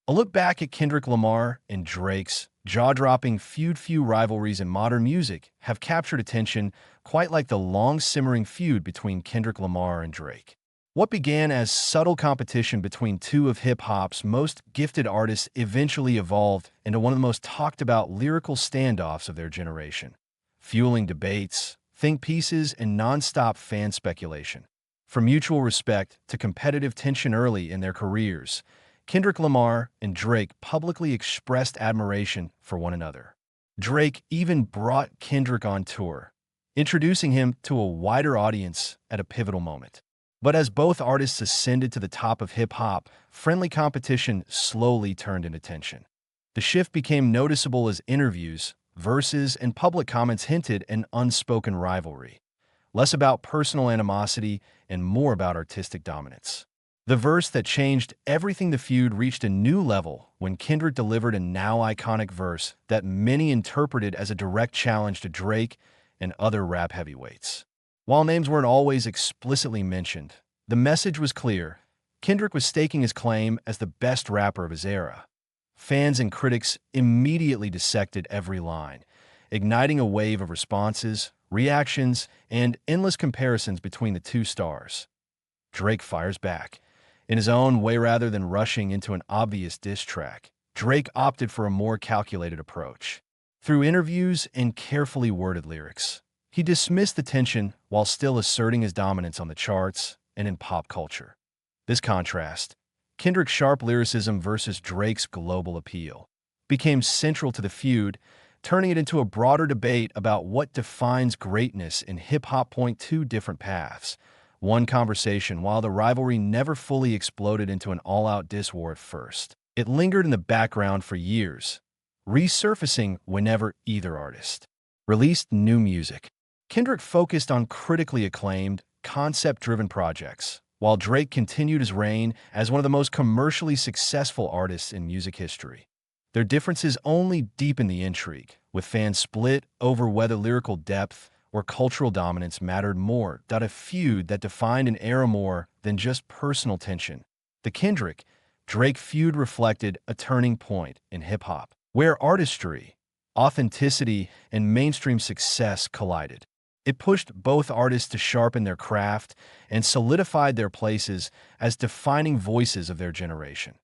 A look back at Kendrick Lamar and Drake's jaw-dropping feud rivalries in modern music have captured attention, quite like the long-simmering feud between Kendrick Lamar and Drake. What began as subtle competition between two of hip-hop's most gifted artists eventually evolved into one of the most talked-about lyrical standoffs of their generation, fueling debates, think pieces, and non-stop fan speculation. From mutual respect to competitive tension early in their careers, Kendrick Lamar and Drake publicly expressed admiration for one another. Drake even brought Kendrick on tour, introducing him to a wider audience at a pivotal moment. But as both artists ascended to the top of hip-hop, friendly competition slowly turned into tension. The shift became noticeable as interviews, verses, and public comments hinted an unspoken rivalry, less about personal animosity and more about artistic dominance. The verse that changed everything, the feud reached a new level when Kendrick delivered a now iconic verse that many interpreted as a direct challenge to Drake and other rap heavyweights. While names weren't always explicitly mentioned, the message was clear. Kendrick was staking his claim as the best rapper of his era. Fans and critics immediately dissected every line, igniting a wave of responses, reactions, and endless comparisons between the two stars. Drake fires back. In his own way, rather than rushing into an obvious diss track, Drake opted for a more calculated approach. Through interviews and carefully worded lyrics, he dismissed the tension while still asserting his dominance on the charts and in pop culture. This contrast, Kendrick's sharp lyricism versus Drake's global appeal, became central to the feud, turning it into a broader debate about what defines greatness in hip-hop. Two different paths. One conversation. While the rivalry never fully exploded into an all-out diss war at first, it lingered in the background for years, resurfacing whenever either artist released new music. Kendrick focused on critically acclaimed, concept-driven projects, while Drake continued his reign as one of the most commercially successful artists in music history. Their differences only deepened the intrigue, with fans split over whether lyrical depth or cultural dominance mattered more. A feud that defined an era more than just personal tension. The Kendrick-Drake feud reflected a turning point in hip-hop, where artistry, authenticity, and mainstream success collided. It pushed both artists to sharpen their craft and solidified their places as defining voices of their generation.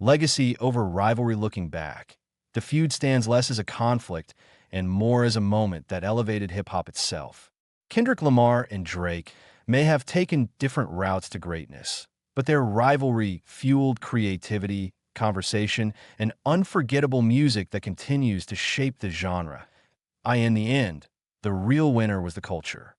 Legacy over rivalry. Looking back, the feud stands less as a conflict and more as a moment that elevated hip-hop itself. Kendrick Lamar and Drake may have taken different routes to greatness, but their rivalry fueled creativity, conversation, and unforgettable music that continues to shape the genre. In the end, the real winner was the culture.